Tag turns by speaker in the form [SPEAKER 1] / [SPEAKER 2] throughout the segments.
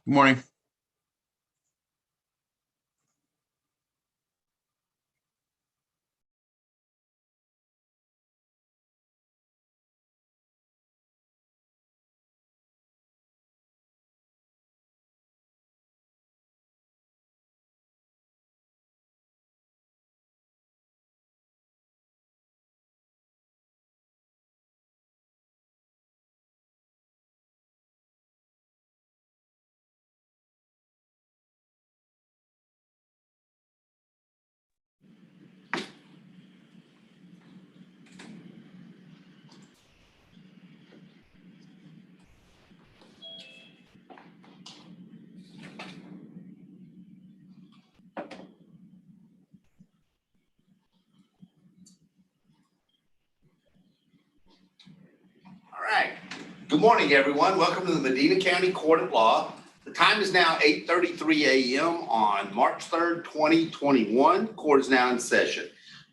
[SPEAKER 1] Good morning.
[SPEAKER 2] All right. Good morning, everyone. Welcome to the Medina County Court of Law. The time is now 8:33 a.m. on March 3rd, 2021. Court is now in session.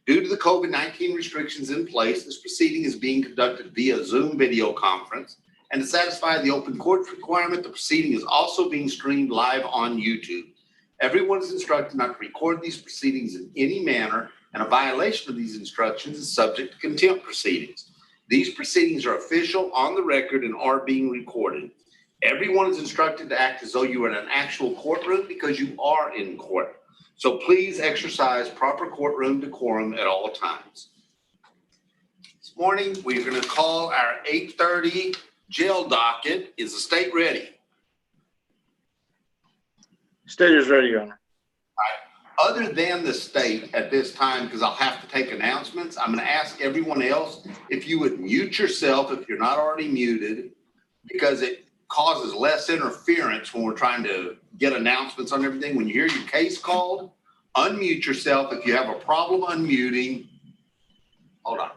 [SPEAKER 2] Due to the COVID-19 restrictions in place, this proceeding is being conducted via Zoom video conference. And to satisfy the open court requirement, the proceeding is also being streamed live on YouTube. Everyone is instructed not to record these proceedings in any manner, and a violation of these instructions is subject to contempt proceedings. These proceedings are official, on the record, and are being recorded. Everyone is instructed to act as though you are in an actual courtroom because you are in court. So please exercise proper courtroom decorum at all times. This morning, we're going to call our 8:30 jail docket. Is the state ready?
[SPEAKER 3] State is ready, Your Honor.
[SPEAKER 2] Other than the state at this time, because I'll have to take announcements, I'm going to ask everyone else if you would mute yourself if you're not already muted, because it causes less interference when we're trying to get announcements on everything. When you hear your case called, unmute yourself. If you have a problem unmuting, hold on.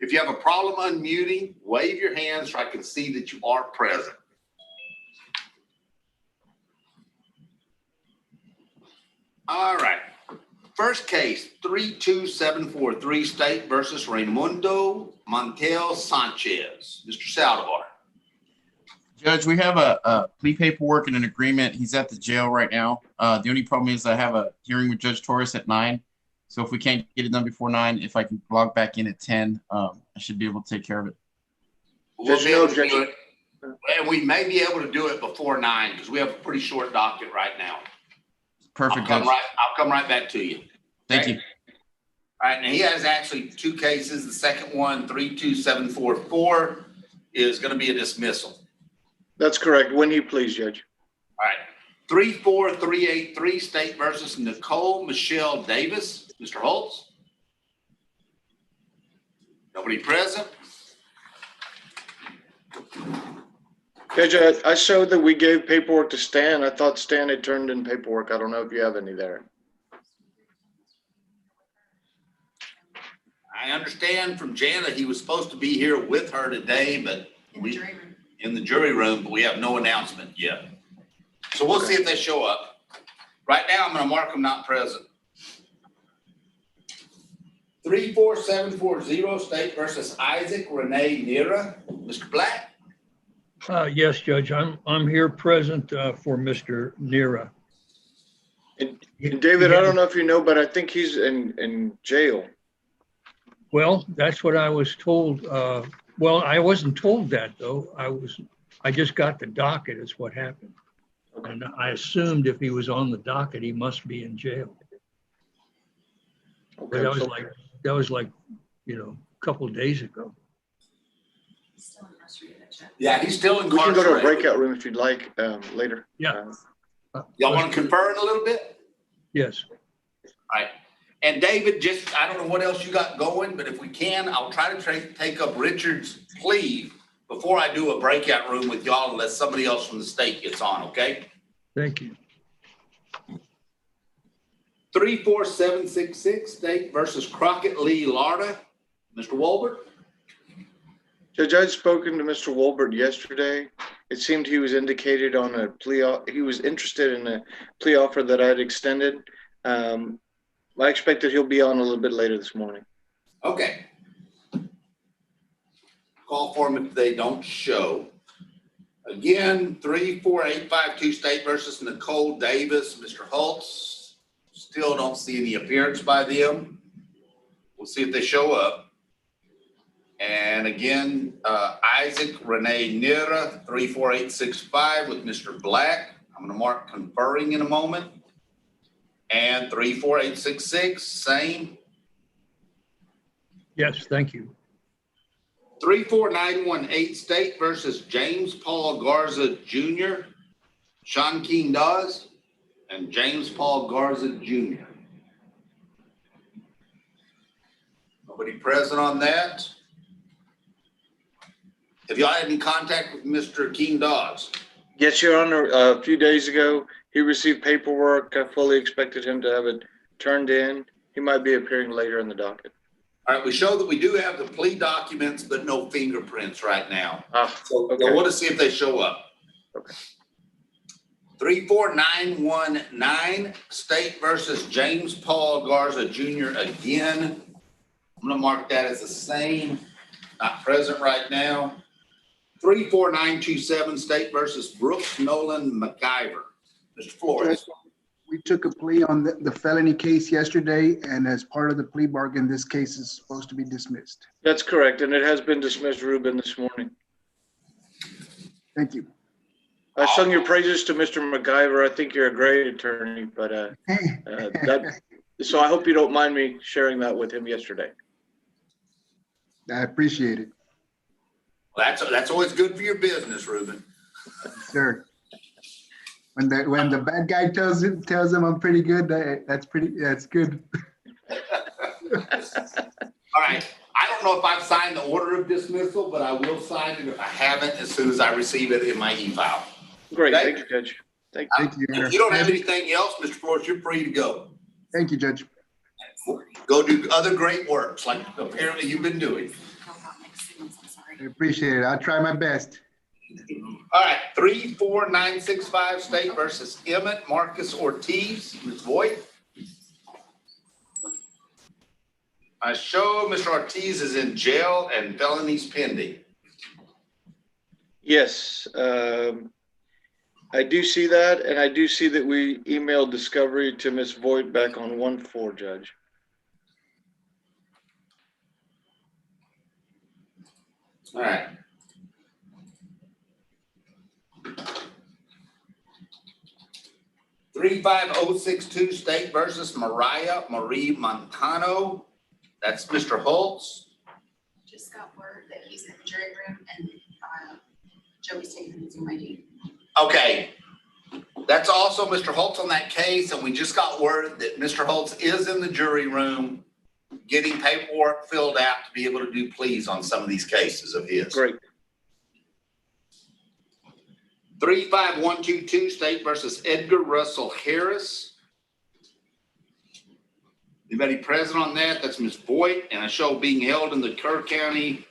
[SPEAKER 2] If you have a problem unmuting, wave your hand so I can see that you are present. All right. First case, 32743 State versus Raimundo Montel Sanchez. Mr. Saldivar.
[SPEAKER 1] Judge, we have a plea paperwork and an agreement. He's at the jail right now. The only problem is I have a hearing with Judge Torres at 9. So if we can't get it done before 9, if I can log back in at 10, I should be able to take care of it.
[SPEAKER 2] We'll be able to do it. And we may be able to do it before 9 because we have a pretty short docket right now.
[SPEAKER 1] Perfect.
[SPEAKER 2] I'll come right back to you.
[SPEAKER 1] Thank you.
[SPEAKER 2] All right, and he has actually 2 cases. The second one, 32744, is going to be a dismissal.
[SPEAKER 3] That's correct. When you please, Judge.
[SPEAKER 2] All right, 34383 State versus Nicole Michelle Davis. Mr. Holtz. Nobody present.
[SPEAKER 3] Judge, I showed that we gave paperwork to Stan. I thought Stan had turned in paperwork. I don't know if you have any there.
[SPEAKER 2] I understand from Jana he was supposed to be here with her today, but in the jury room, but we have no announcement yet. So we'll see if they show up. Right now, I'm going to mark them not present. 34740 State versus Isaac Renee Nira. Mr. Black.
[SPEAKER 4] Yes, Judge, I'm here present for Mr. Nira.
[SPEAKER 3] And David, I don't know if you know, but I think he's in jail.
[SPEAKER 4] Well, that's what I was told. Well, I wasn't told that though. I just got the docket is what happened. Okay. And I assumed if he was on the docket, he must be in jail. Okay, but that was like, you know, a couple of days ago.
[SPEAKER 2] Yeah, he's still incarcerated.
[SPEAKER 3] We can go to a breakout room if you'd like later.
[SPEAKER 4] Yeah.
[SPEAKER 2] Y'all want to confer in a little bit?
[SPEAKER 4] Yes.
[SPEAKER 2] All right. And David, just, I don't know what else you got going, but if we can, I'll try to take up Richard's plea before I do a breakout room with y'all unless somebody else from the state gets on, okay?
[SPEAKER 4] Thank you.
[SPEAKER 2] 34766 State versus Crockett Lee Larda. Mr. Wolbert.
[SPEAKER 3] Judge, I'd spoken to Mr. Wolbert yesterday. It seemed he was indicated on a plea. He was interested in a plea offer that I'd extended. I expect that he'll be on a little bit later this morning.
[SPEAKER 2] Okay. Call for him if they don't show. Again, 34852 State versus Nicole Davis. Mr. Holtz, still don't see any appearance by them. We'll see if they show up. And again, Isaac Renee Nira, 34865 with Mr. Black. I'm going to mark conferring in a moment. And 34866, same.
[SPEAKER 4] Yes, thank you.
[SPEAKER 2] 34918 State versus James Paul Garza Jr., Sean King Dawes, and James Paul Garza Jr. Nobody present on that. Have y'all had any contact with Mr. King Dawes?
[SPEAKER 3] Yes, Your Honor. A few days ago, he received paperwork. I fully expected him to have it turned in. He might be appearing later in the docket.
[SPEAKER 2] All right, we show that we do have the plea documents, but no fingerprints right now. So
[SPEAKER 3] okay.
[SPEAKER 2] I want to see if they show up.
[SPEAKER 3] Okay.
[SPEAKER 2] 34919 State versus James Paul Garza Jr. again. I'm going to mark that as the same, not present right now. 34927 State versus Brooks Nolan McIver. Mr. Flores.
[SPEAKER 5] We took a plea on the felony case yesterday, and as part of the plea bargain, this case is supposed to be dismissed.
[SPEAKER 3] That's correct, and it has been dismissed, Ruben, this morning.
[SPEAKER 5] Thank you.
[SPEAKER 3] I sung your praises to Mr. McIver. I think you're a great attorney, but so I hope you don't mind me sharing that with him yesterday.
[SPEAKER 5] I appreciate it.
[SPEAKER 2] Well, that's always good for your business, Ruben.
[SPEAKER 5] Sure. When the bad guy tells him I'm pretty good, that's good.
[SPEAKER 2] All right. I don't know if I've signed the order of dismissal, but I will sign it if I haven't as soon as I receive it in my e-file.
[SPEAKER 3] Great.
[SPEAKER 2] Okay?
[SPEAKER 3] Thank you, Judge.
[SPEAKER 5] Thank you.
[SPEAKER 2] If you don't have anything else, Mr. Flores, you're free to go.
[SPEAKER 5] Thank you, Judge.
[SPEAKER 2] Go do other great works like apparently you've been doing.
[SPEAKER 5] I appreciate it. I'll try my best.
[SPEAKER 2] All right, 34965 State versus Emmett Marcus Ortiz. Ms. Voigt. I show Mr. Ortiz is in jail and felonies pending.
[SPEAKER 3] Yes, I do see that, and I do see that we emailed discovery to Ms. Voigt back on 1/4, Judge.
[SPEAKER 2] All right. Three 35062 State versus Mariah Marie Montano. That's Mr. Holtz.
[SPEAKER 6] Just got word that he's in the jury room and Joey's taking his Zoom ID.
[SPEAKER 2] Okay. That's also Mr. Holtz on that case, and we just got word that Mr. Holtz is in the jury room getting paperwork filled out to be able to do pleas on some of these cases of his.
[SPEAKER 3] Great.
[SPEAKER 2] 35122 State versus Edgar Russell Harris. Anybody present on that? That's Ms. Voigt, and I show being held in the Kerr County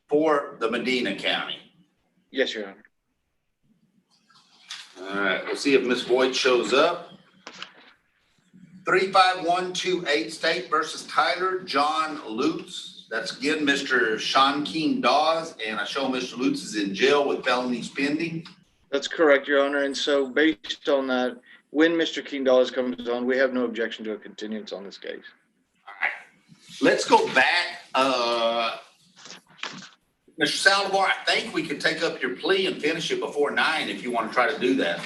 [SPEAKER 2] for the Medina County.
[SPEAKER 3] Yes, Your Honor.
[SPEAKER 2] All right, we'll see if Ms. Voigt shows up. 35128 State versus Tyler John Lutz. That's again Mr. Sean King Dawes, and I show Mr. Lutz is in jail with felonies pending.
[SPEAKER 3] That's correct, Your Honor. And so based on that, when Mr. King Dawes comes on, we have no objection to a continuance on this case.
[SPEAKER 2] All right, let's go back. Mr. Saldivar, I think we could take up your plea and finish it before 9 if you want to try to do that.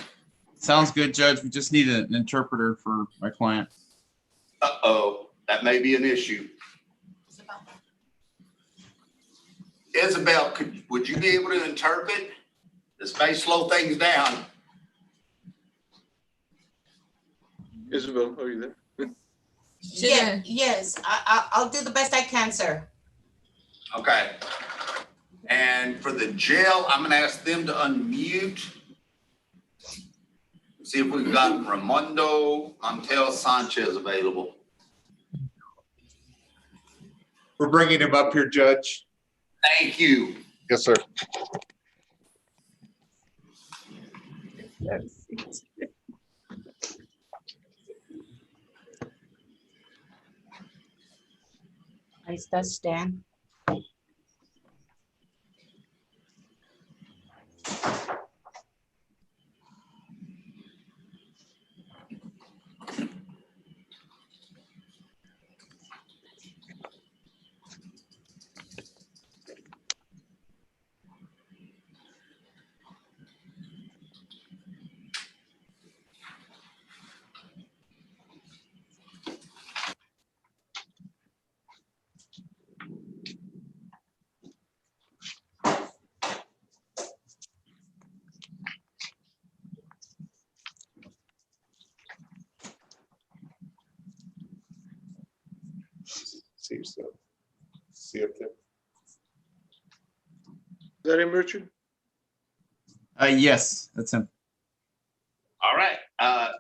[SPEAKER 1] Sounds good, Judge. We just need an interpreter for my client.
[SPEAKER 2] Uh-oh, that may be an issue. Isabel, would you be able to interpret? This may slow things down.
[SPEAKER 3] Isabel, are you there?
[SPEAKER 7] Yeah, yes, I'll do the best I can, sir.
[SPEAKER 2] Okay. And for the jail, I'm going to ask them to unmute. See if we've got Raimundo Montel Sanchez available.
[SPEAKER 8] We're bringing him up here, Judge.
[SPEAKER 2] Thank you.
[SPEAKER 8] Yes, sir.
[SPEAKER 7] Ahí está Stan.
[SPEAKER 8] See, so, see up there.
[SPEAKER 3] Is that him, Richard?
[SPEAKER 1] Yes, that's him.
[SPEAKER 2] All right, I'm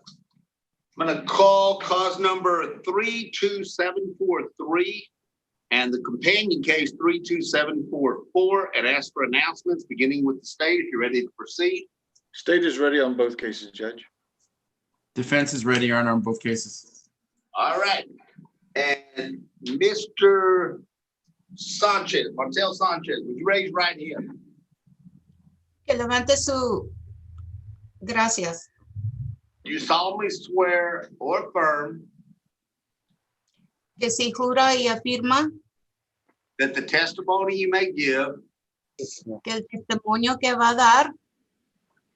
[SPEAKER 2] gonna call cause number 32743 and the companion case 32744 and ask for announcements, beginning with the state. If you're ready to proceed.
[SPEAKER 3] State is ready on both cases, Judge.
[SPEAKER 1] Defense is ready, Your Honor, on both cases.
[SPEAKER 2] All right, and Mr. Sanchez, Martel Sanchez, would you raise your right hand?
[SPEAKER 7] Que levante su. Gracias.
[SPEAKER 2] You solemnly swear or affirm
[SPEAKER 7] Que si jura y afirma
[SPEAKER 2] that the testimony you may give
[SPEAKER 7] que el testimonio que va a dar,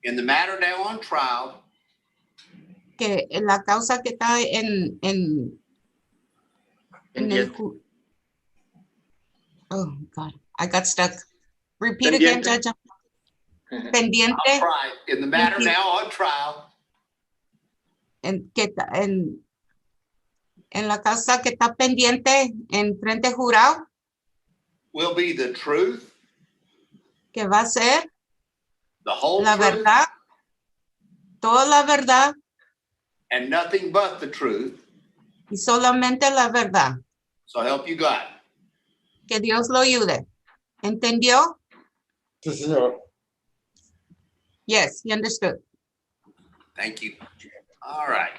[SPEAKER 2] in the matter now on trial
[SPEAKER 7] que la causa que está en el
[SPEAKER 3] Pendiente.
[SPEAKER 7] oh God, I got stuck. Repeat again,
[SPEAKER 3] Pendiente.
[SPEAKER 7] Judge. Pendiente,
[SPEAKER 2] I'll try. In the matter now on trial
[SPEAKER 7] en la causa que está pendiente en frente jurado,
[SPEAKER 2] will be the truth,
[SPEAKER 7] que va a ser
[SPEAKER 2] the whole
[SPEAKER 7] la
[SPEAKER 2] truth,
[SPEAKER 7] verdad, toda la verdad
[SPEAKER 2] and nothing but the truth.
[SPEAKER 7] y solamente la verdad.
[SPEAKER 2] So help you God.
[SPEAKER 7] Que Dios lo ayude. ¿Entendió?
[SPEAKER 8] Sí, señor.
[SPEAKER 7] Yes, he understood.
[SPEAKER 2] Thank you. All right.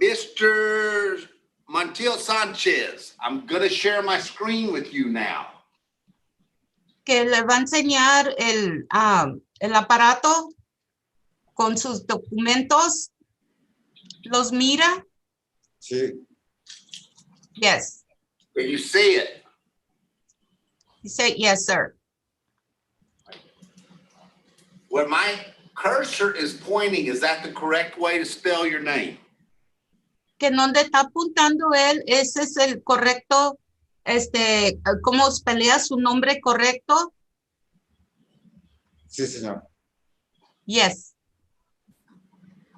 [SPEAKER 2] Mr. Montiel Sanchez, I'm gonna share my screen with you now.
[SPEAKER 7] Que le va a enseñar el aparato con sus documentos. ¿Los mira?
[SPEAKER 8] Sí.
[SPEAKER 7] Yes.
[SPEAKER 2] Can you see it?
[SPEAKER 7] He said, yes, sir.
[SPEAKER 2] Where my cursor is pointing, is that the correct way to spell your name?
[SPEAKER 7] Que en donde está apuntando él, ese es el correcto, ¿cómo pelea su nombre correcto?
[SPEAKER 8] Sí, señor.
[SPEAKER 7] Yes.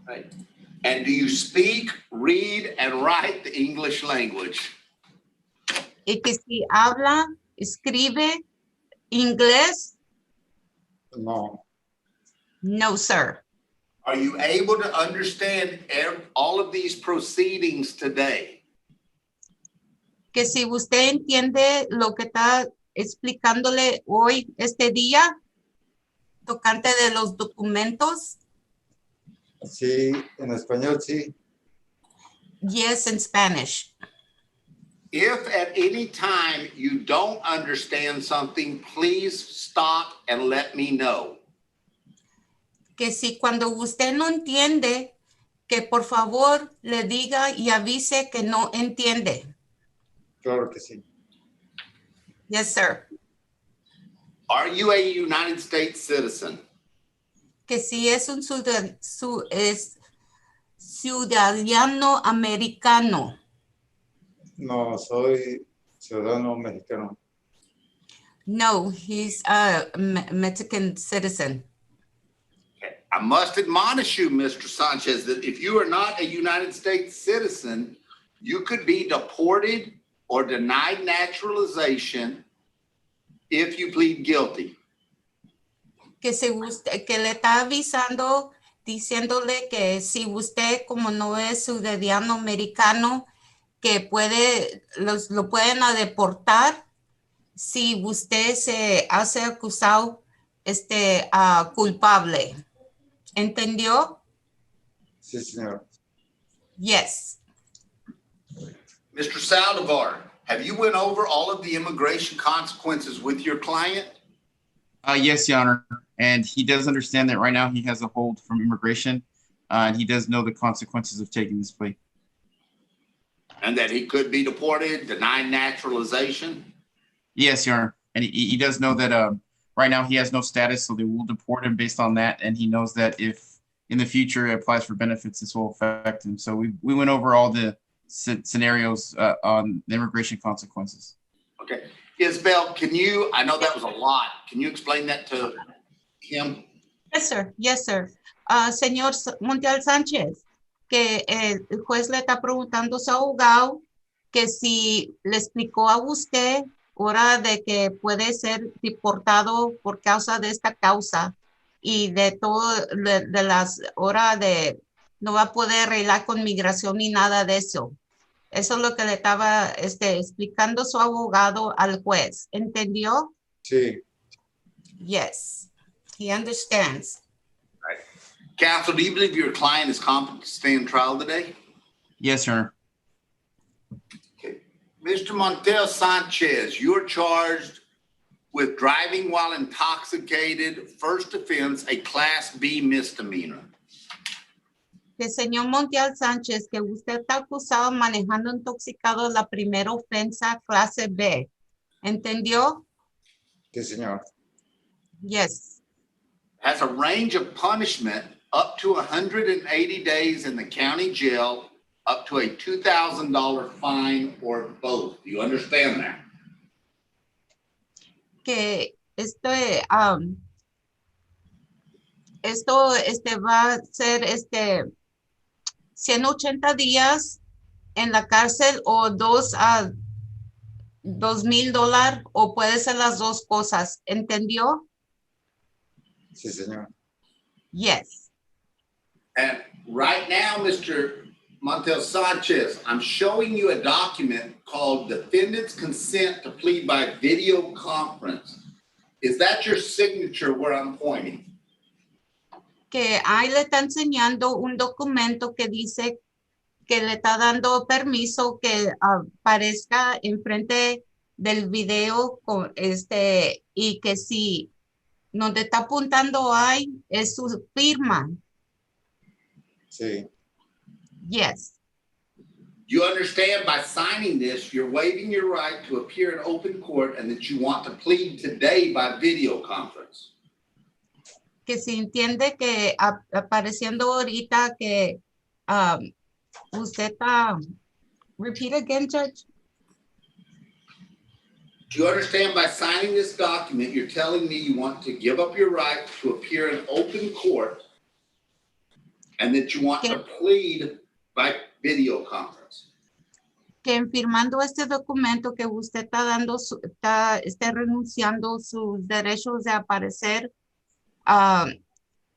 [SPEAKER 2] Right. And do you speak, read, and write the English language?
[SPEAKER 7] Y que si habla, escribe inglés,
[SPEAKER 8] No.
[SPEAKER 7] no, sir.
[SPEAKER 2] Are you able to understand all of these proceedings today?
[SPEAKER 7] Que si usted entiende lo que está explicándole hoy, este día, tocante de los documentos.
[SPEAKER 8] Sí, en español sí.
[SPEAKER 7] Yes, in Spanish.
[SPEAKER 2] If at any time you don't understand something, please stop and let me know.
[SPEAKER 7] Que si cuando usted no entiende, que por favor le diga y avise que no entiende.
[SPEAKER 8] Claro que sí.
[SPEAKER 7] Yes, sir.
[SPEAKER 2] Are you a United States citizen?
[SPEAKER 7] Que si es un ciudadano americano.
[SPEAKER 8] No, soy ciudadano mexicano.
[SPEAKER 7] No, he's a Mexican citizen.
[SPEAKER 2] Okay. I must admonish you, Mr. Sanchez, that if you are not a United States citizen, you could be deported or denied naturalization if you plead guilty.
[SPEAKER 7] Que le está avisando, diciéndole que si usted como no es ciudadano americano, que lo pueden deportar si usted se hace acusado culpable. ¿Entendió?
[SPEAKER 8] Sí, señor.
[SPEAKER 7] Yes.
[SPEAKER 2] Mr. Saldivar, have you went over all of the immigration consequences with your client?
[SPEAKER 1] Yes, Your Honor. And he does understand that right now he has a hold from immigration. And he does know the consequences of taking this plea.
[SPEAKER 2] And that he could be deported, denied naturalization?
[SPEAKER 1] Yes, Your Honor. And he does know that right now he has no status, so they will deport him based on that. And he knows that if in the future it applies for benefits, this will affect him. So we went over all the scenarios on the immigration consequences.
[SPEAKER 2] Okay. Isabel, I know that was a lot. Can you explain that to him?
[SPEAKER 7] Yes, sir. Yes, sir. Señor Montiel Sánchez, que el juez le está preguntando a su abogado que si le explicó a usted hora de que puede ser deportado por causa de esta causa y de todo, de las horas de, no va a poder arreglar con migración ni nada de eso. Eso es lo que le estaba explicando su abogado al juez. ¿Entendió?
[SPEAKER 8] Sí,
[SPEAKER 7] Yes, he understands.
[SPEAKER 2] Counsel, do you believe your client is competent to stand trial today?
[SPEAKER 1] Yes, Your Honor.
[SPEAKER 2] Okay. Mr. Montel Sanchez, you're charged with driving while intoxicated, first offense, a Class B misdemeanor.
[SPEAKER 7] Que señor Montiel Sánchez, que usted está acusado manejando intoxicado la primera ofensa clase B. ¿Entendió?
[SPEAKER 8] sí, señor.
[SPEAKER 7] Yes.
[SPEAKER 2] Has a range of punishment up to 180 days in the county jail, up to a $2,000 fine, or both. Do you understand that?
[SPEAKER 7] Que esto va a ser 180 días en la cárcel o $2,000 o puede ser las dos cosas. ¿Entendió?
[SPEAKER 8] Sí, señor.
[SPEAKER 7] Yes.
[SPEAKER 2] And right now, Mr. Montel Sanchez, I'm showing you a document called Defendant's Consent to Plead by Video Conference. Is that your signature where I'm pointing?
[SPEAKER 7] Que ahí le está enseñando un documento que dice que le está dando permiso que aparezca enfrente del video con y que si donde está apuntando ahí es su firma.
[SPEAKER 8] Sí,
[SPEAKER 7] Yes.
[SPEAKER 2] You understand by signing this, you're waiving your right to appear in open court and that you want to plead today by video conference.
[SPEAKER 7] Que se entiende que apareciendo ahorita que usted está, repeat again, Judge.
[SPEAKER 2] Do you understand by signing this document, you're telling me you want to give up your right to appear in open court and that you want to plead by video conference?
[SPEAKER 7] Que firmando este documento que usted está dando, está renunciando sus derechos de aparecer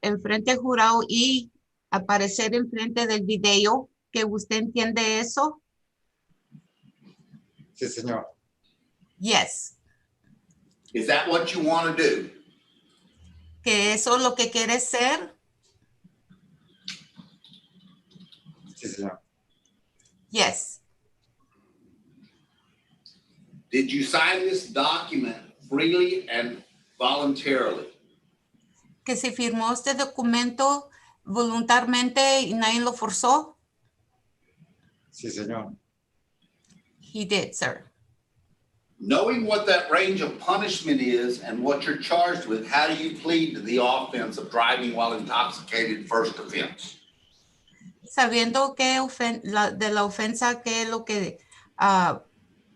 [SPEAKER 7] enfrente del jurado y aparecer enfrente del video, que usted entiende eso.
[SPEAKER 8] sí, señor.
[SPEAKER 7] Yes.
[SPEAKER 2] Is that what you want to do?
[SPEAKER 7] Que eso es lo que quiere ser.
[SPEAKER 8] Sí, señor.
[SPEAKER 7] Yes.
[SPEAKER 2] Did you sign this document freely and voluntarily?
[SPEAKER 7] Que se firmó este documento voluntariamente y nadie lo forzó.
[SPEAKER 8] Sí, señor.
[SPEAKER 7] He did, sir.
[SPEAKER 2] Knowing what that range of punishment is and what you're charged with, how do you plead to the offense of driving while intoxicated first offense?
[SPEAKER 7] Sabiendo que de la ofensa, qué es lo que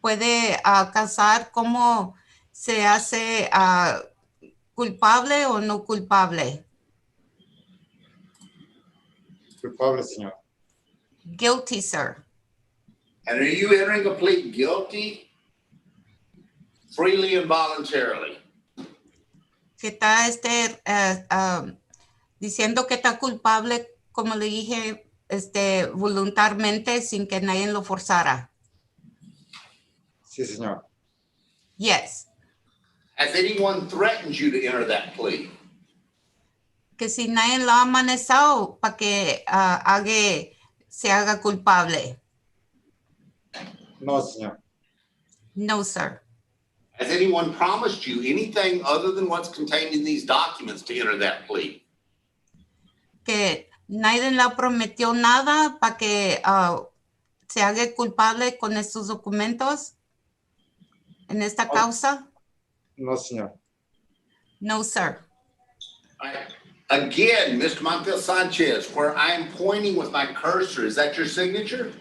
[SPEAKER 7] puede causar, cómo se hace culpable o no culpable.
[SPEAKER 8] Culpable, señor.
[SPEAKER 7] Guilty, sir.
[SPEAKER 2] And are you entering a plea guilty, freely and voluntarily?
[SPEAKER 7] Que está diciendo que está culpable, como le dije, voluntariamente sin que nadie lo forzara.
[SPEAKER 8] Sí, señor.
[SPEAKER 7] Yes.
[SPEAKER 2] Has anyone threatened you to enter that plea?
[SPEAKER 7] Que si nadie lo ha amenazado para que se haga culpable.
[SPEAKER 8] No, señor.
[SPEAKER 7] No, sir.
[SPEAKER 2] Has anyone promised you anything other than what's contained in these documents to enter that plea?
[SPEAKER 7] Que nadie le prometió nada para que se haga culpable con estos documentos en esta causa.
[SPEAKER 8] No, señor.
[SPEAKER 7] No, sir.
[SPEAKER 2] Again, Mr. Montel Sanchez, where I am pointing with my cursor, is that your signature?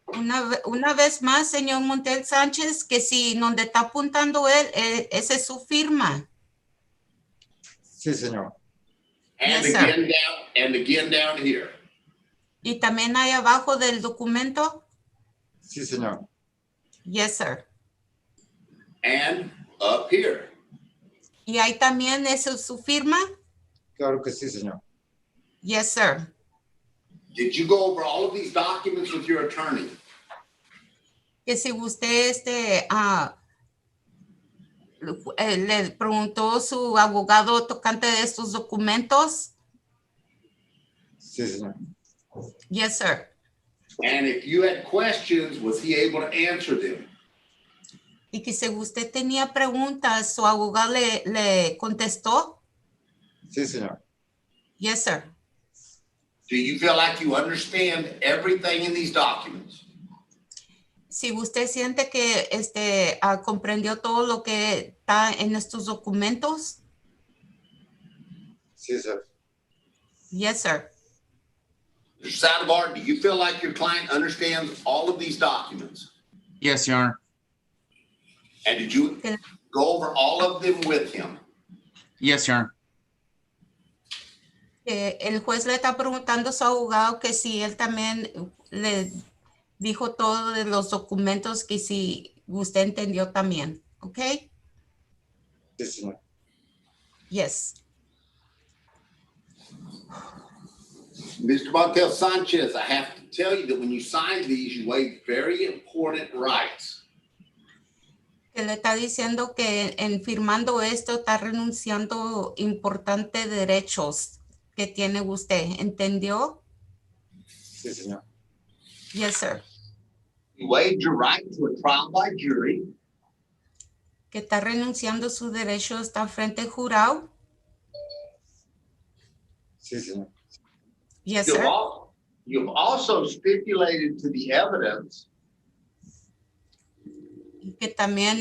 [SPEAKER 7] Una vez más, señor Montel Sánchez, que si donde está apuntando él, esa es su firma.
[SPEAKER 8] Sí, señor.
[SPEAKER 2] And
[SPEAKER 7] Yes,
[SPEAKER 2] again
[SPEAKER 7] sir.
[SPEAKER 2] down, and again down here.
[SPEAKER 7] Y también ahí abajo del documento.
[SPEAKER 8] Sí, señor.
[SPEAKER 7] Yes, sir.
[SPEAKER 2] And up here.
[SPEAKER 7] Y ahí también es su firma.
[SPEAKER 8] Claro que sí, señor.
[SPEAKER 7] Yes, sir.
[SPEAKER 2] Did you go over all of these documents with your attorney?
[SPEAKER 7] Que si usted le preguntó su abogado tocante de estos documentos.
[SPEAKER 8] Sí, señor.
[SPEAKER 7] Yes, sir.
[SPEAKER 2] And if you had questions, was he able to answer them?
[SPEAKER 7] Y que si usted tenía preguntas, su abogado le contestó.
[SPEAKER 8] Sí, señor.
[SPEAKER 7] Yes, sir.
[SPEAKER 2] Do you feel like you understand everything in these documents?
[SPEAKER 7] Si usted siente que comprendió todo lo que está en estos documentos.
[SPEAKER 8] Sí, sir.
[SPEAKER 7] Yes, sir.
[SPEAKER 2] Mr. Sadabar, do you feel like your client understands all of these documents?
[SPEAKER 1] Yes, Your Honor.
[SPEAKER 2] And did you go over all of them with him?
[SPEAKER 1] Yes, Your Honor.
[SPEAKER 7] El juez le está preguntando a su abogado que si él también le dijo todo de los documentos, que si usted entendió también. ¿Ok?
[SPEAKER 8] Sí, señor.
[SPEAKER 7] Yes.
[SPEAKER 2] Mr. Montel Sanchez, I have to tell you that when you signed these, you waived very important rights.
[SPEAKER 7] Que le está diciendo que en firmando esto está renunciando importantes derechos que tiene usted. ¿Entendió?
[SPEAKER 8] Sí, señor.
[SPEAKER 7] Yes, sir.
[SPEAKER 2] You waived your right to a trial by jury.
[SPEAKER 7] Que está renunciando su derecho a estar frente al jurado.
[SPEAKER 8] Sí, señor.
[SPEAKER 7] Yes, sir.
[SPEAKER 2] You've also stipulated to the evidence
[SPEAKER 7] Y que también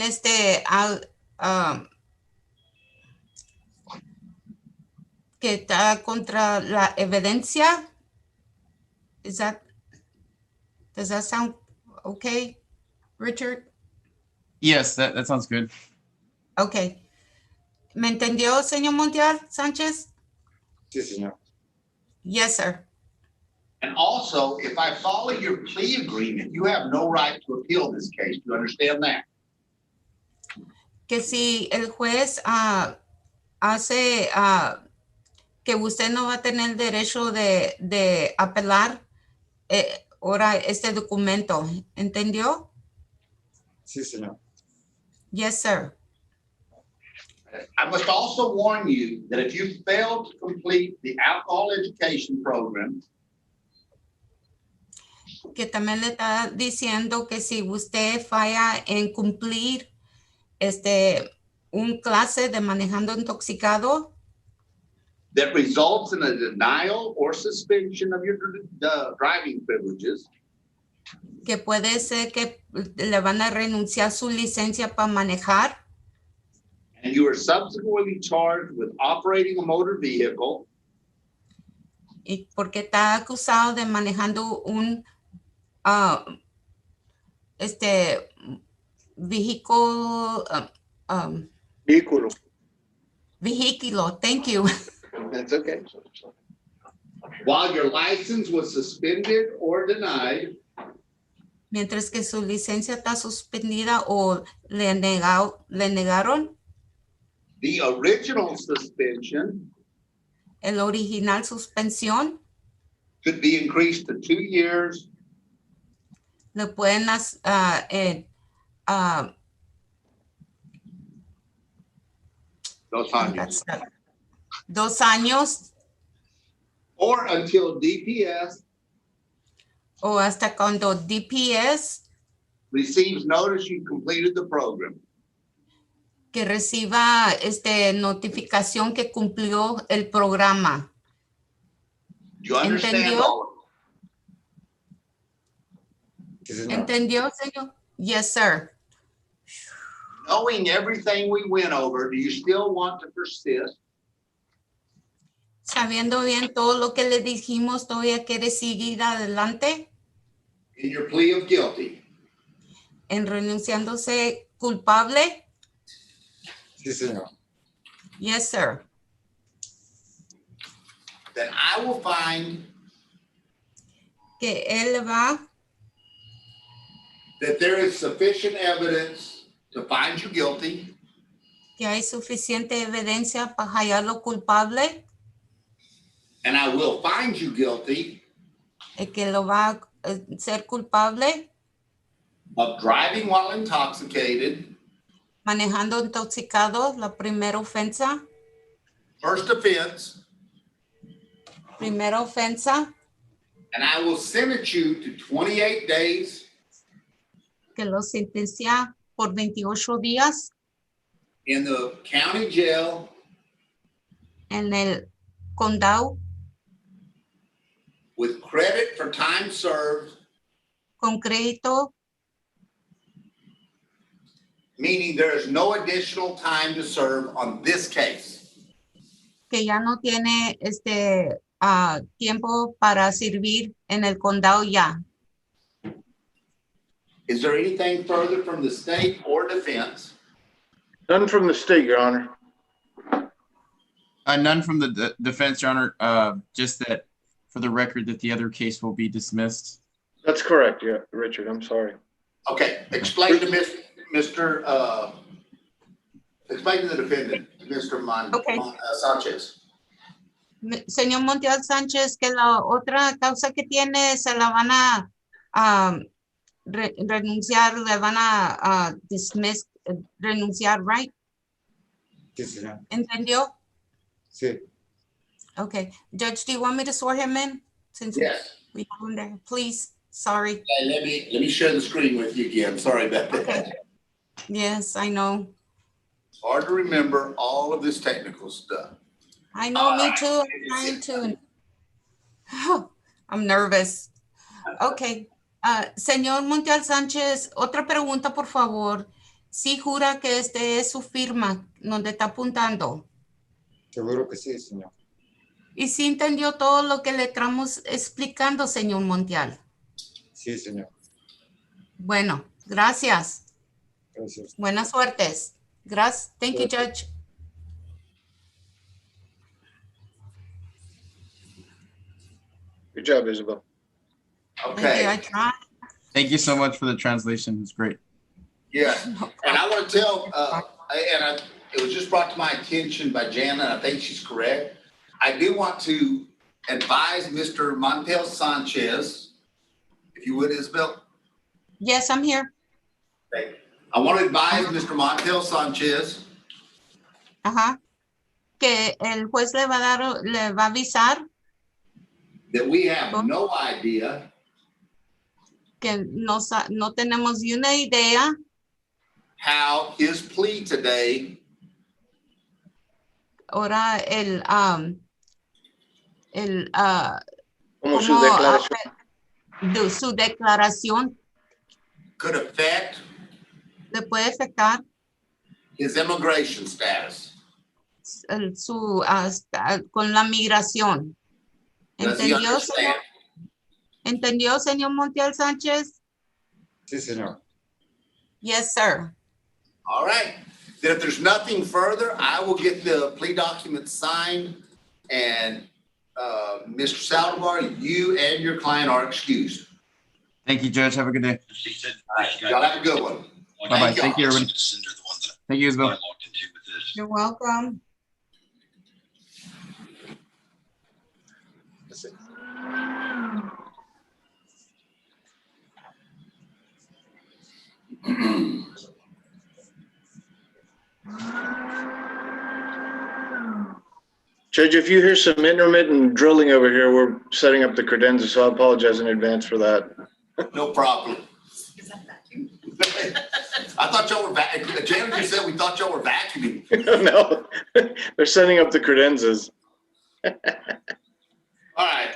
[SPEAKER 7] que está contra la evidencia. Does that sound okay, Richard?
[SPEAKER 1] Yes, that sounds good.
[SPEAKER 7] Okay. ¿Me entendió, señor Montiel Sánchez?
[SPEAKER 8] Sí, señor.
[SPEAKER 7] Yes, sir.
[SPEAKER 2] and also, if I follow your plea agreement, you have no right to appeal this case. Do you understand that?
[SPEAKER 7] Que si el juez hace que usted no va a tener derecho de apelar ahora este documento. ¿Entendió?
[SPEAKER 8] Sí, señor.
[SPEAKER 7] Yes, sir.
[SPEAKER 2] I must also warn you that if you fail to complete the alcohol education program,
[SPEAKER 7] Que también le está diciendo que si usted falla en cumplir un clase de manejando intoxicado,
[SPEAKER 2] that results in a denial or suspension of your driving privileges,
[SPEAKER 7] que puede ser que le van a renunciar su licencia para manejar,
[SPEAKER 2] and you are subsequently charged with operating a motor vehicle,
[SPEAKER 7] y porque está acusado de manejando un vehículo, vehículo, thank you.
[SPEAKER 3] That's okay.
[SPEAKER 2] while your license was suspended or denied,
[SPEAKER 7] Mientras que su licencia está suspendida o le negaron,
[SPEAKER 2] the original suspension
[SPEAKER 7] el original suspensión,
[SPEAKER 2] could be increased to 2 years,
[SPEAKER 7] le pueden
[SPEAKER 2] those años,
[SPEAKER 7] 2 años
[SPEAKER 2] or until DPS
[SPEAKER 7] o hasta cuando DPS
[SPEAKER 2] receives notice you completed the program.
[SPEAKER 7] que reciba notificación que cumplió el programa.
[SPEAKER 2] Do you understand
[SPEAKER 7] ¿Entendió?
[SPEAKER 2] all of it?
[SPEAKER 8] Sí, señor.
[SPEAKER 7] ¿Entendió, señor? Yes, sir.
[SPEAKER 2] Knowing everything we went over, do you still want to persist
[SPEAKER 7] Sabiendo bien todo lo que le dijimos, ¿todavía quiere seguir adelante
[SPEAKER 2] in your plea of guilty?
[SPEAKER 7] en renunciándose culpable?
[SPEAKER 8] Sí, señor.
[SPEAKER 7] Yes, sir.
[SPEAKER 2] Then I will find
[SPEAKER 7] Que él va
[SPEAKER 2] that there is sufficient evidence to find you guilty
[SPEAKER 7] que hay suficiente evidencia para hallarlo culpable
[SPEAKER 2] and I will find you guilty
[SPEAKER 7] y que lo va a ser culpable
[SPEAKER 2] of driving while intoxicated,
[SPEAKER 7] manejando intoxicado, la primera ofensa,
[SPEAKER 2] first offense, and I will sentence you to 28 days
[SPEAKER 7] que lo sentencia por 28 días
[SPEAKER 2] in the county jail
[SPEAKER 7] en el condado
[SPEAKER 2] with credit for time served,
[SPEAKER 7] con crédito,
[SPEAKER 2] meaning there is no additional time to serve on this case.
[SPEAKER 7] que ya no tiene tiempo para servir en el condado ya.
[SPEAKER 2] Is there anything further from the state or defense?
[SPEAKER 3] None from the state, Your Honor.
[SPEAKER 1] None from the defense, Your Honor. Just that for the record that the other case will be dismissed.
[SPEAKER 3] That's correct, yeah, Richard, I'm sorry.
[SPEAKER 2] Okay, explain to explain to the defendant, Mr.
[SPEAKER 7] Okay.
[SPEAKER 2] Sanchez.
[SPEAKER 7] Señor Montiel Sánchez, que la otra causa que tiene se la van a renunciar, le van a dismiss, renunciar, right?
[SPEAKER 8] Sí, señor.
[SPEAKER 7] ¿Entendió?
[SPEAKER 8] Sí.
[SPEAKER 7] Okay. Judge, do you want me to swear him in? Since
[SPEAKER 2] Yes.
[SPEAKER 7] we have him there, please. Sorry.
[SPEAKER 2] Okay, let me share the screen with you again. Sorry about that.
[SPEAKER 7] Okay. Yes, I know.
[SPEAKER 2] It's hard to remember all of this technical stuff.
[SPEAKER 7] I know, me too. I'm trying to. I'm nervous. Okay. Señor Montiel Sánchez, otra pregunta, por favor. ¿Sí jura que este es su firma donde está apuntando?
[SPEAKER 8] Seguro que sí, señor.
[SPEAKER 7] ¿Y sí entendió todo lo que le estamos explicando, señor Montiel?
[SPEAKER 8] Sí, señor.
[SPEAKER 7] Bueno, gracias.
[SPEAKER 8] Gracias.
[SPEAKER 7] Buenas suertes. Gracias. Thank you, Judge.
[SPEAKER 3] Good job, Isabel.
[SPEAKER 7] Thank you.
[SPEAKER 2] Okay,
[SPEAKER 7] I tried.
[SPEAKER 1] Thank you so much for the translation. It's great.
[SPEAKER 2] yes. And I want to tell, it was just brought to my attention by Jana, and I think she's correct. I do want to advise Mr. Montiel Sanchez, if you would, Isabel.
[SPEAKER 7] Yes, I'm here.
[SPEAKER 2] Okay. I want to advise Mr. Montiel Sanchez
[SPEAKER 7] Ajá. Que el juez le va a avisar
[SPEAKER 2] that we have no idea
[SPEAKER 7] que no tenemos ni una idea
[SPEAKER 2] how his plea today
[SPEAKER 7] ahora
[SPEAKER 3] Como su
[SPEAKER 7] cómo,
[SPEAKER 3] declaración.
[SPEAKER 7] su declaración
[SPEAKER 2] could affect
[SPEAKER 7] le puede afectar
[SPEAKER 2] his immigration status.
[SPEAKER 7] con la migración.
[SPEAKER 2] Does he understand?
[SPEAKER 7] ¿Entendió, señor Montiel Sánchez?
[SPEAKER 8] Sí, señor.
[SPEAKER 7] Yes, sir.
[SPEAKER 2] All right. Then if there's nothing further, I will get the plea documents signed, and Mr. Saldivar, you and your client are excused.
[SPEAKER 1] Thank you, Judge. Have a good day.
[SPEAKER 2] All right. Y'all have a good one.
[SPEAKER 1] Bye-bye. Thank you, everybody. Thank you, Isabel.
[SPEAKER 7] You're welcome.
[SPEAKER 3] Judge, if you hear some intermittent drilling over here, we're setting up the credenza, so I apologize in advance for that.
[SPEAKER 2] No problem.
[SPEAKER 6] Is that vacuum?
[SPEAKER 2] I thought y'all were vacuuming. Janet just said we thought y'all were vacuuming.
[SPEAKER 3] No, they're setting up the credenzas.
[SPEAKER 2] All right.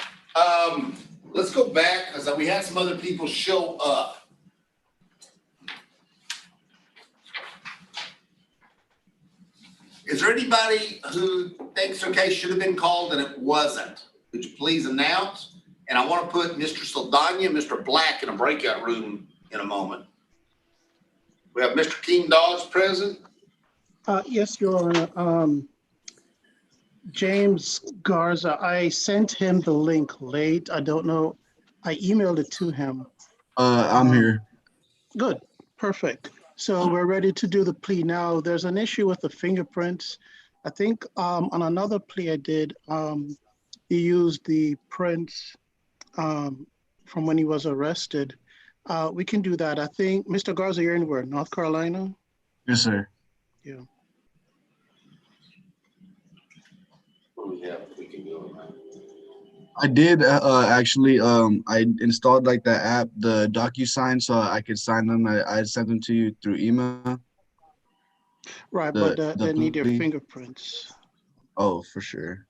[SPEAKER 2] Let's go back because we had some other people show up. Is there anybody who thinks their case should have been called and it wasn't? Would you please announce? And I want to put Mr. Saldana and Mr. Black in a breakout room in a moment. We have Mr. King Dawes present.
[SPEAKER 9] Yes, Your Honor. James Garza, I sent him the link late. I don't know. I emailed it to him.
[SPEAKER 10] I'm here.
[SPEAKER 9] Good, perfect. So we're ready to do the plea now. There's an issue with the fingerprints. I think on another plea I did, he used the prints from when he was arrested. We can do that. I think, Mr. Garza, you're in where? North Carolina?
[SPEAKER 10] Yes, sir.
[SPEAKER 9] Yeah.
[SPEAKER 2] What do we have? We can do it, man.
[SPEAKER 10] I did actually. I installed like the app, the DocuSign, so I could sign them. I sent them to you through email.
[SPEAKER 9] Right,
[SPEAKER 10] The
[SPEAKER 9] but they need your
[SPEAKER 10] plea.
[SPEAKER 9] fingerprints.
[SPEAKER 10] Oh, for sure.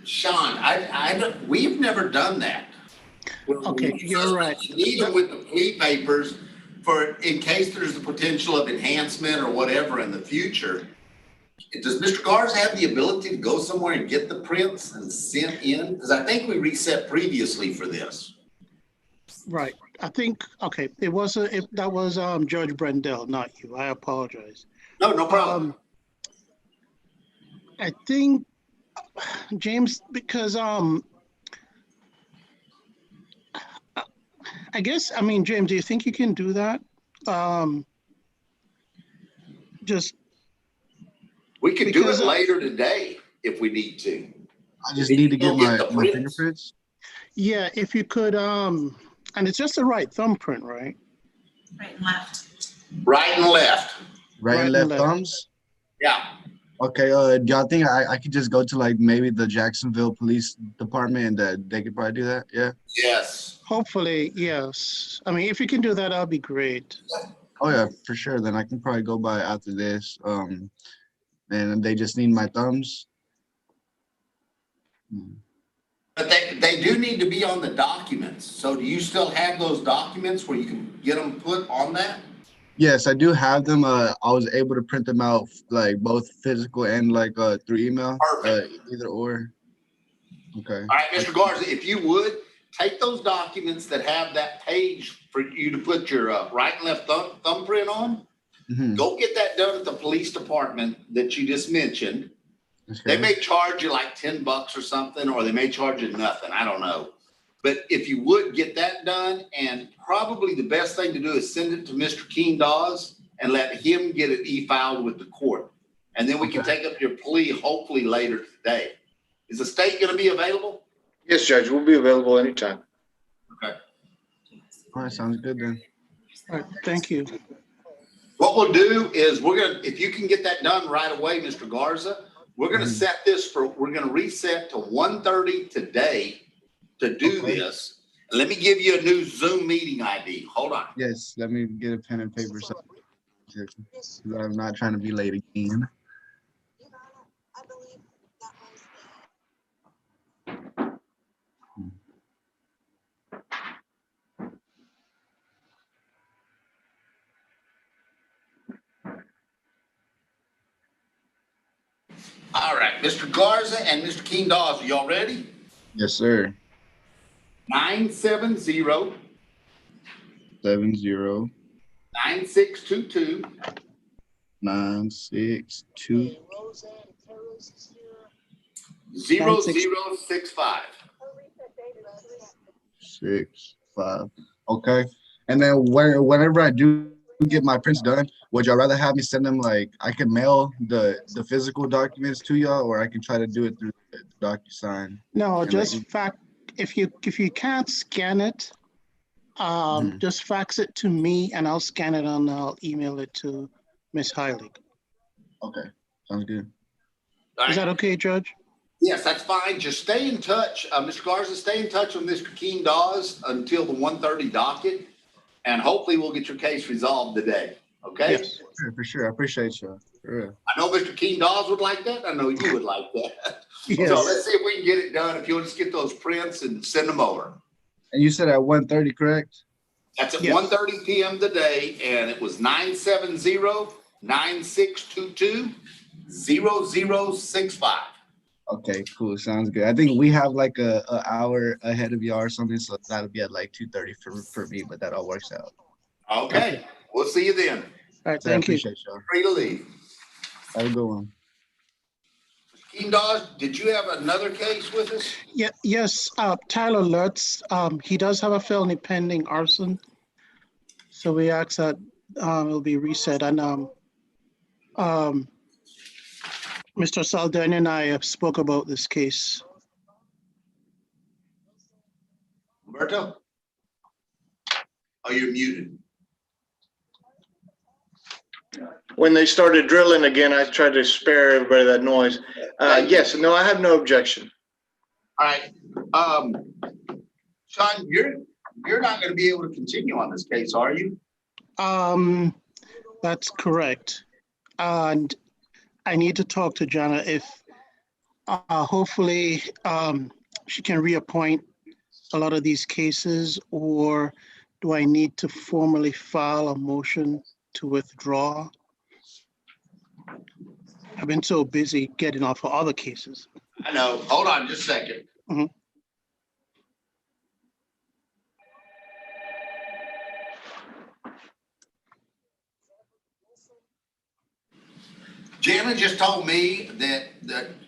[SPEAKER 2] Sean, we've never done that.
[SPEAKER 9] Okay, you're right.
[SPEAKER 2] You need them with the plea papers for, in case there's the potential of enhancement or whatever in the future. Does Mr. Garza have the ability to go somewhere and get the prints and send in? Because I think we reset previously for this.
[SPEAKER 9] Right. I think, okay, that was Judge Brendel, not you. I apologize.
[SPEAKER 2] No problem.
[SPEAKER 9] I think, James, because I guess, I mean, James, do you think you can do that?
[SPEAKER 2] We could do it later today if we need to.
[SPEAKER 10] I just need to get my
[SPEAKER 2] prints.
[SPEAKER 10] fingerprints.
[SPEAKER 9] Yeah, if you could, and it's just the right thumbprint, right?
[SPEAKER 6] Right and left.
[SPEAKER 2] Right and left.
[SPEAKER 10] Right and left thumbs?
[SPEAKER 2] Yeah.
[SPEAKER 10] Okay, do y'all think I could just go to like maybe the Jacksonville Police Department and that they could probably do that? Yeah.
[SPEAKER 2] Yes.
[SPEAKER 9] Hopefully, yes. I mean, if you can do that, that'll be great.
[SPEAKER 10] Oh yeah, for sure. Then I can probably go by after this. And they just need my thumbs.
[SPEAKER 2] But they do need to be on the documents. So do you still have those documents where you can get them put on that?
[SPEAKER 10] Yes, I do have them. I was able to print them out like both physical and like through email.
[SPEAKER 2] Perfect.
[SPEAKER 10] Either or. Okay.
[SPEAKER 2] All right, Mr. Garza, if you would take those documents that have that page for you to put your right and left thumbprint on.
[SPEAKER 10] Mm-hmm.
[SPEAKER 2] Go get that done at the police department that you just mentioned.
[SPEAKER 10] Okay.
[SPEAKER 2] They may charge you like $10 or something, or they may charge you nothing. I don't know. But if you would get that done, and probably the best thing to do is send it to Mr. Keen Dawes and let him get it e-filed with the court. And then we can take up your plea hopefully later today. Is the state going to be available?
[SPEAKER 3] Yes, Judge, we'll be available anytime.
[SPEAKER 2] Okay.
[SPEAKER 10] All right, sounds good then.
[SPEAKER 9] All right, thank you.
[SPEAKER 2] What we'll do is if you can get that done right away, Mr. Garza, we're going to set this we're going to reset to 1:30 today to do this. And let me give you a new Zoom meeting ID. Hold on.
[SPEAKER 10] Yes, let me get a pen and paper. So I'm not trying to be late again.
[SPEAKER 2] All right, Mr. Garza and Mr. Keen Dawes, are y'all ready?
[SPEAKER 10] Yes, sir.
[SPEAKER 2] 970
[SPEAKER 10] 70
[SPEAKER 2] 9622
[SPEAKER 10] 962
[SPEAKER 2] 0065.
[SPEAKER 10] 65. Okay. And then whenever I do get my prints done, would y'all rather have me send them like I can mail the physical documents to y'all, or I can try to do it through the DocuSign?
[SPEAKER 9] No, just if you can't scan it, just fax it to me and I'll scan it and I'll email it to Ms. Heilig.
[SPEAKER 10] Okay, sounds good.
[SPEAKER 9] Is that okay, Judge?
[SPEAKER 2] Yes, that's fine. Just stay in touch. Mr. Garza, stay in touch with Mr. Keen Dawes until the 1:30 docket, and hopefully we'll get your case resolved today. Okay?
[SPEAKER 9] Yes.
[SPEAKER 10] For sure. I appreciate you.
[SPEAKER 2] I know Mr. Keen Dawes would like that. I know you would like that.
[SPEAKER 9] Yes.
[SPEAKER 2] So let's see if we can get it done. If you'll just get those prints and send them over.
[SPEAKER 10] And you said at 1:30, correct?
[SPEAKER 2] That's at
[SPEAKER 9] Yes.
[SPEAKER 2] 1:30 PM today, and it was 970-9622-0065.
[SPEAKER 10] Okay, cool. Sounds good. I think we have like a hour ahead of y'all or something, so that'll be at like 2:30 for me, but that all works out.
[SPEAKER 2] Okay, we'll see you then.
[SPEAKER 9] All right,
[SPEAKER 10] So I
[SPEAKER 9] thank you.
[SPEAKER 10] appreciate y'all.
[SPEAKER 2] Free to leave.
[SPEAKER 10] Have a good one.
[SPEAKER 2] Keen Dawes, did you have another case with us?
[SPEAKER 9] Yeah, yes, Tyler Lutz, he does have a felony pending arson. So we ask that it'll be reset. And Mr. Saldana and I have spoke about this case.
[SPEAKER 2] Humberto? Oh, you're muted.
[SPEAKER 3] When they started drilling again, I tried to spare everybody that noise. Yes, no, I have no objection.
[SPEAKER 2] All right. Sean, you're not going to be able to continue on this case, are you?
[SPEAKER 9] That's correct. And I need to talk to Jana if hopefully she can reappoint a lot of these cases, or do I need to formally file a motion to withdraw? I've been so busy getting off of other cases.
[SPEAKER 2] I know. Hold on just a second.
[SPEAKER 9] Mhm.
[SPEAKER 2] Jana just told me that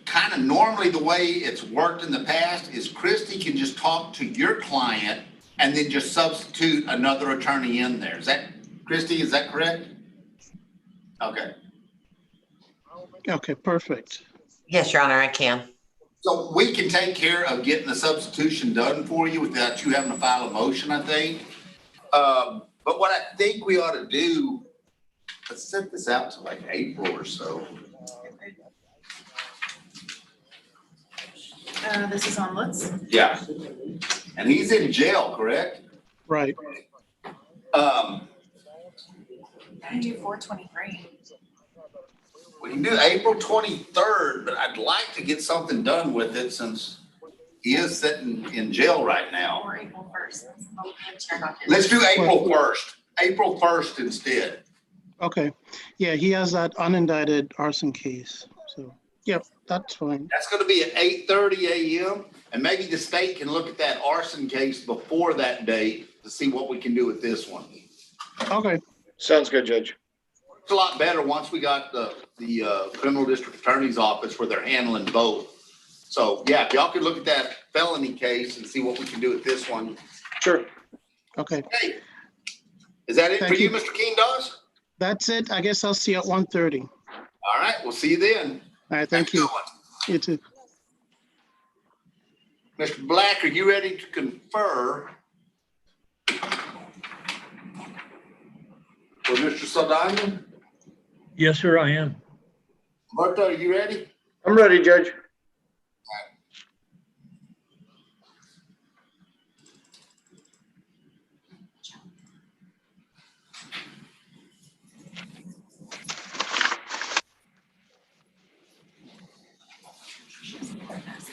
[SPEAKER 2] kind of normally the way it's worked in the past is Christie can just talk to your client and then just substitute another attorney in there. Is that, Christie, is that correct? Okay.
[SPEAKER 9] Okay, perfect.
[SPEAKER 11] Yes, Your Honor, I can.
[SPEAKER 2] So we can take care of getting the substitution done for you without you having to file a motion, I think. But what I think we ought to do, let's set this out to like April or so.
[SPEAKER 6] This is on Lutz.
[SPEAKER 2] Yeah. And he's in jail, correct?
[SPEAKER 9] Right.
[SPEAKER 6] I can do 4/23.
[SPEAKER 2] We can do April 23rd, but I'd like to get something done with it since he is sitting in jail right now.
[SPEAKER 6] Or April 1st. Oh, MTR Docket.
[SPEAKER 2] Let's do April 1st. April 1st instead.
[SPEAKER 9] Okay. Yeah, he has that unindicted arson case. So, yep, that's fine.
[SPEAKER 2] That's going to be at 8:30 a.m. And maybe the state can look at that arson case before that date to see what we can do with this one.
[SPEAKER 9] Okay.
[SPEAKER 3] Sounds good, Judge.
[SPEAKER 2] It's a lot better once we got the criminal district attorney's office where they're handling both. So yeah, if y'all could look at that felony case and see what we can do with this one.
[SPEAKER 3] Sure.
[SPEAKER 9] Okay.
[SPEAKER 2] Hey, is that it
[SPEAKER 9] Thank
[SPEAKER 2] for you,
[SPEAKER 9] you.
[SPEAKER 2] Mr. King Dawes?
[SPEAKER 9] That's it. I guess I'll see you at 1:30.
[SPEAKER 2] All right, we'll see you then.
[SPEAKER 9] All right, thank you.
[SPEAKER 2] Have a good one.
[SPEAKER 9] You too.
[SPEAKER 2] Mr. Black, are you ready to confer with Mr. Saldana?
[SPEAKER 4] Yes, sir, I am.
[SPEAKER 2] Marta, are you ready?
[SPEAKER 3] I'm ready, Judge.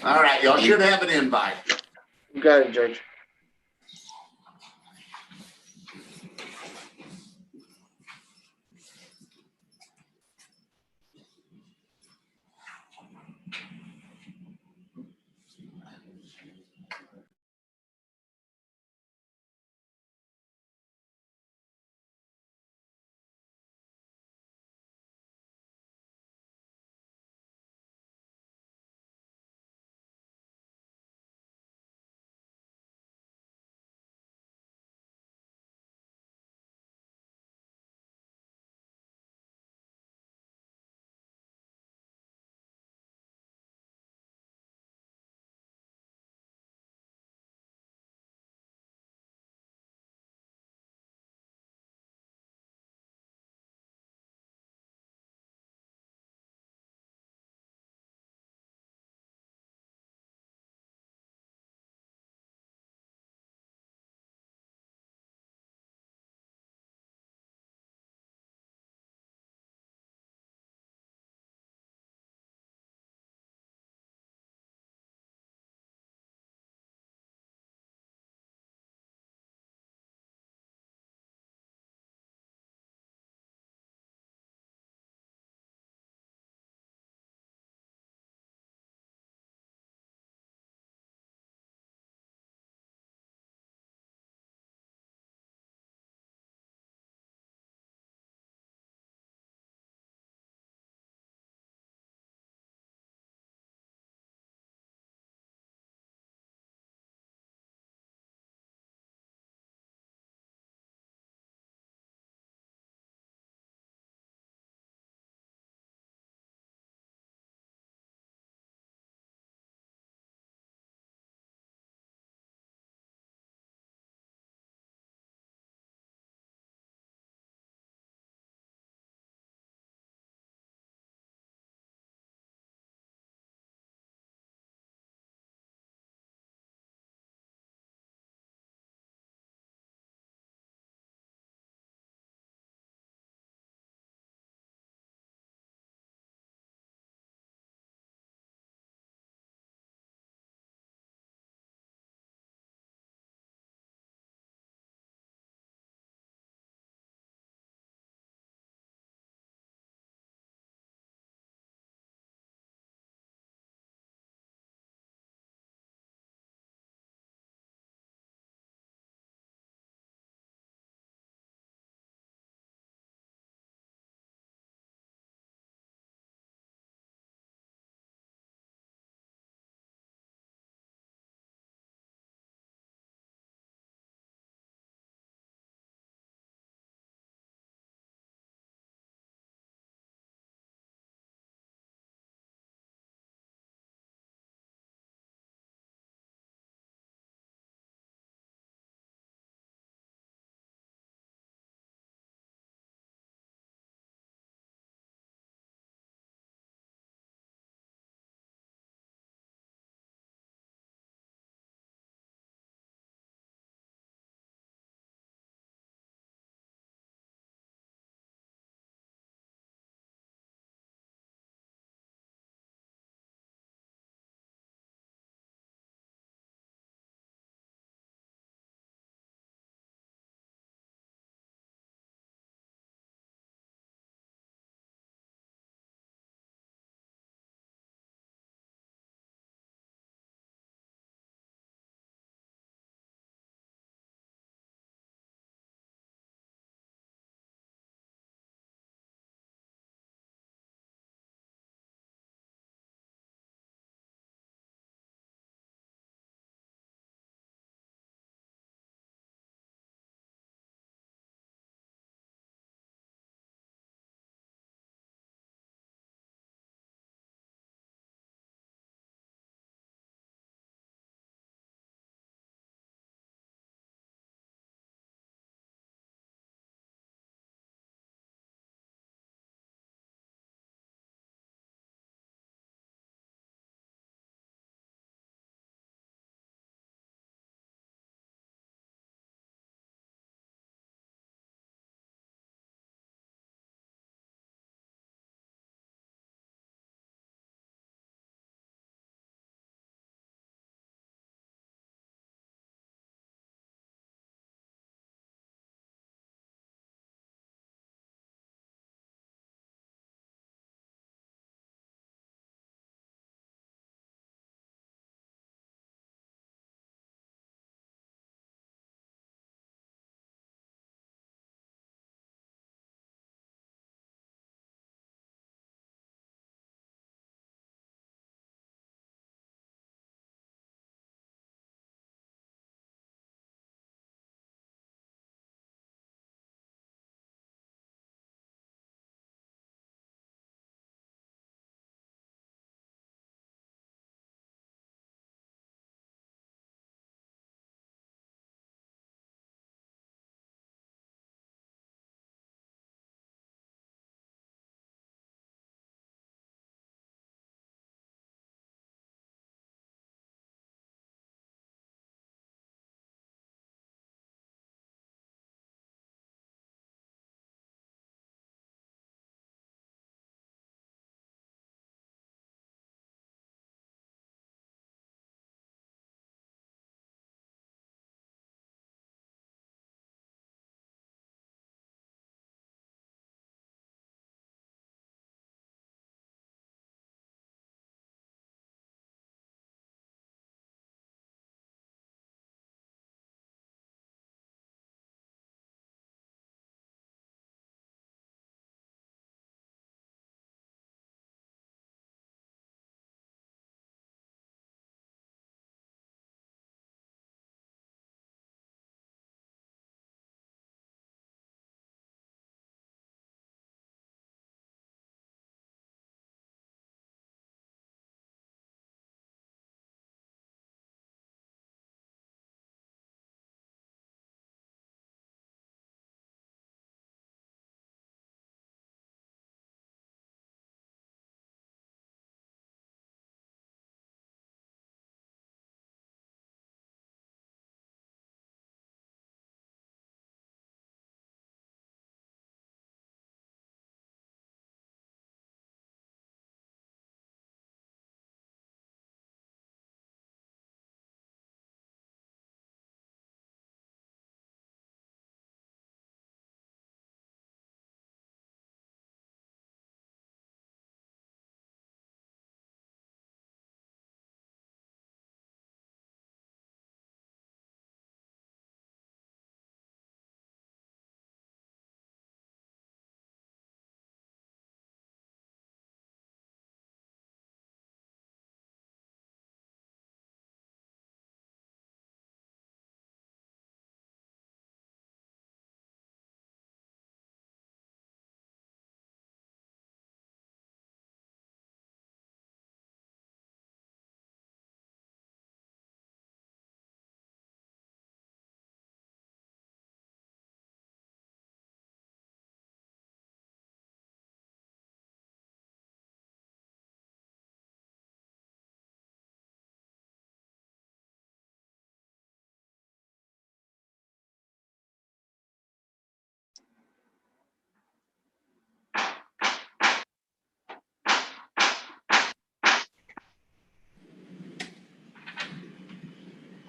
[SPEAKER 2] All right, y'all should have an invite.
[SPEAKER 3] You got it, Judge.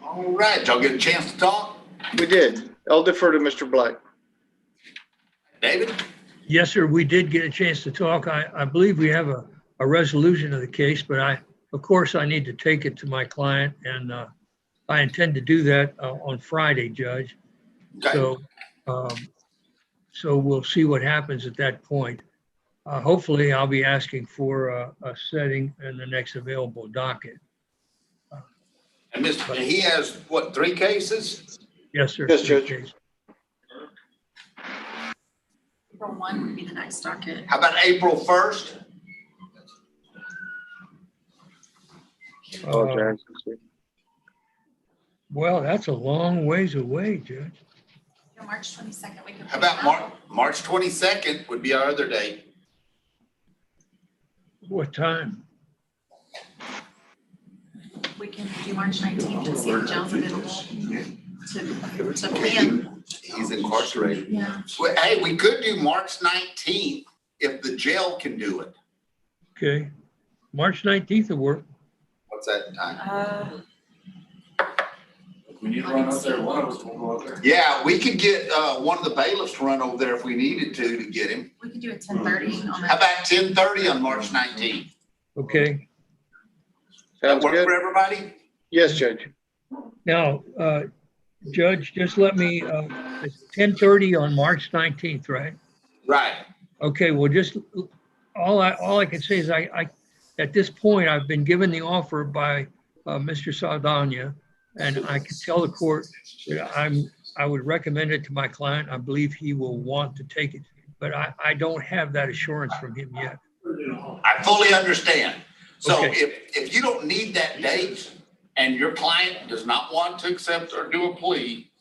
[SPEAKER 2] All right, y'all get a chance to talk?
[SPEAKER 3] We did. I'll defer to Mr. Black.
[SPEAKER 2] David?
[SPEAKER 4] Yes, sir. We did get a chance to talk. I believe we have a resolution of the case, but of course, I need to take it to my client, and I intend to do that on Friday, Judge.
[SPEAKER 2] Okay.
[SPEAKER 4] So we'll see what happens at that point. Hopefully, I'll be asking for a setting in the next available docket.
[SPEAKER 2] And he has, what, 3 cases?
[SPEAKER 4] Yes, sir.
[SPEAKER 3] Yes, Judge.
[SPEAKER 4] Okay.
[SPEAKER 6] April 1 would be the next docket.
[SPEAKER 2] How about April 1st?
[SPEAKER 3] Apologize.
[SPEAKER 4] Well, that's a long ways away, Judge.
[SPEAKER 6] Yeah, March 22nd, we could.
[SPEAKER 2] How about March 22nd would be our other date?
[SPEAKER 4] What time?
[SPEAKER 6] We can do March 19th and see if John's available to plan.
[SPEAKER 2] He's incarcerated.
[SPEAKER 6] Yeah.
[SPEAKER 2] Well, hey, we could do March 19th if the jail can do it.
[SPEAKER 4] Okay. March 19th will work.
[SPEAKER 2] What's that time?
[SPEAKER 11] We need to run out there, one of us will go out there.
[SPEAKER 2] Yeah, we could get one of the bailiffs to run over there if we needed to get him.
[SPEAKER 6] We could do it 10:30 on
[SPEAKER 2] How
[SPEAKER 6] that.
[SPEAKER 2] about 10:30 on March 19th?
[SPEAKER 4] Okay.
[SPEAKER 2] That
[SPEAKER 3] Sounds
[SPEAKER 2] work
[SPEAKER 3] good.
[SPEAKER 2] for everybody?
[SPEAKER 3] Yes, Judge.
[SPEAKER 4] Now, Judge, just let me, it's 10:30 on March 19th, right?
[SPEAKER 2] Right.
[SPEAKER 4] Okay, well, just, all I can say is I, at this point, I've been given the offer by Mr. Saldana, and I can tell the court that I would recommend it to my client. I believe he will want to take it, but I don't have that assurance from him yet.
[SPEAKER 2] I fully understand. So
[SPEAKER 4] Okay.
[SPEAKER 2] if you don't need that date and your client does not want to accept or do a plea,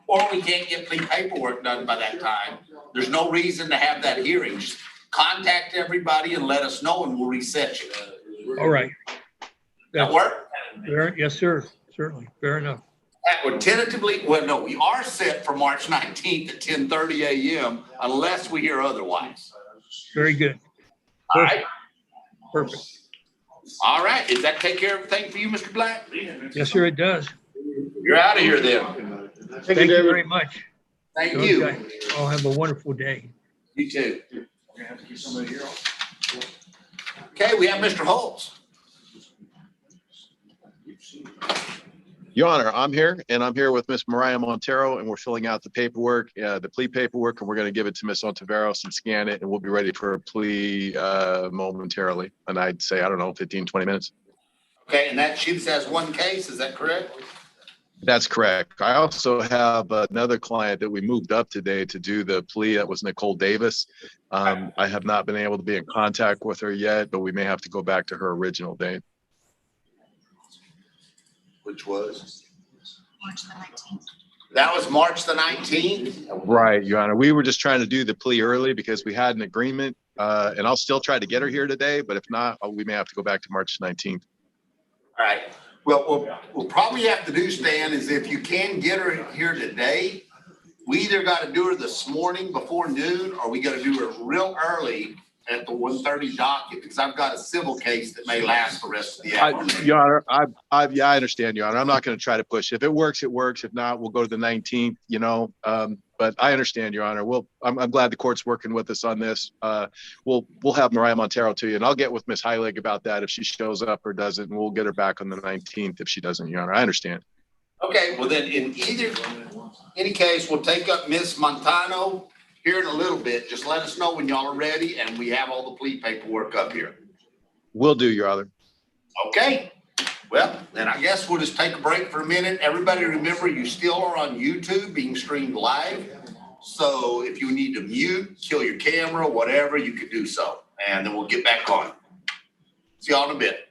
[SPEAKER 2] or we can't get plea paperwork done by that time, there's no reason to have that hearing. Just contact everybody and let us know and we'll reset you.
[SPEAKER 4] All right.
[SPEAKER 2] That work?
[SPEAKER 4] Yes, sir. Certainly. Fair enough.
[SPEAKER 2] That would tentatively, well, no, we are set for March 19th at 10:30 a.m. unless we hear otherwise.
[SPEAKER 4] Very good.
[SPEAKER 2] All right?
[SPEAKER 4] Perfect.
[SPEAKER 2] All right. Does that take care of everything for you, Mr. Black?
[SPEAKER 4] Yes, sir, it does.
[SPEAKER 2] You're out of here then.
[SPEAKER 4] Thank you very much.
[SPEAKER 2] Thank
[SPEAKER 4] Judge,
[SPEAKER 2] you.
[SPEAKER 4] I'll have a wonderful day.
[SPEAKER 2] You too. Okay, we have Mr. Holtz.
[SPEAKER 12] Your Honor, I'm here, and I'm here with Miss Mariah Montero, and we're filling out the paperwork, the plea paperwork, and we're going to give it to Miss Ontiveros and scan it, and we'll be ready for a plea momentarily. And I'd say, I don't know, 15, 20 minutes.
[SPEAKER 2] Okay, and that she just has 1 case, is that correct?
[SPEAKER 12] That's correct. I also have another client that we moved up today to do the plea. That was Nicole Davis. I have not been able to be in contact with her yet, but we may have to go back to her original date.
[SPEAKER 2] Which was?
[SPEAKER 6] March the 19th.
[SPEAKER 2] That was March the 19th?
[SPEAKER 12] Right, Your Honor. We were just trying to do the plea early because we had an agreement, and I'll still try to get her here today, but if not, we may have to go back to March 19th.
[SPEAKER 2] All right. Well, we'll probably have to do, Stan, is if you can get her here today, we either got to do her this morning before noon, or we got to do her real early at the 1:30 docket, because I've got a civil case that may last the rest of the afternoon.
[SPEAKER 12] Your Honor, I understand, Your Honor. I'm not going to try to push. If it works, it works. If not, we'll go to the 19th, you know. But I understand, Your Honor. I'm glad the court's working with us on this. We'll have Mariah Montero to you, and I'll get with Miss Heilig about that if she shows up or doesn't, and we'll get her back on the 19th if she doesn't, Your Honor. I understand.
[SPEAKER 2] Okay, well then, in any case, we'll take up Miss Montano here in a little bit. Just let us know when y'all are ready, and we have all the plea paperwork up here.
[SPEAKER 12] Will do, Your Honor.
[SPEAKER 2] Okay. Well, then I guess we'll just take a break for a minute. Everybody remember, you still are on YouTube being streamed live. So if you need to mute, kill your camera, whatever, you could do so. And then we'll get back on. See y'all in a bit.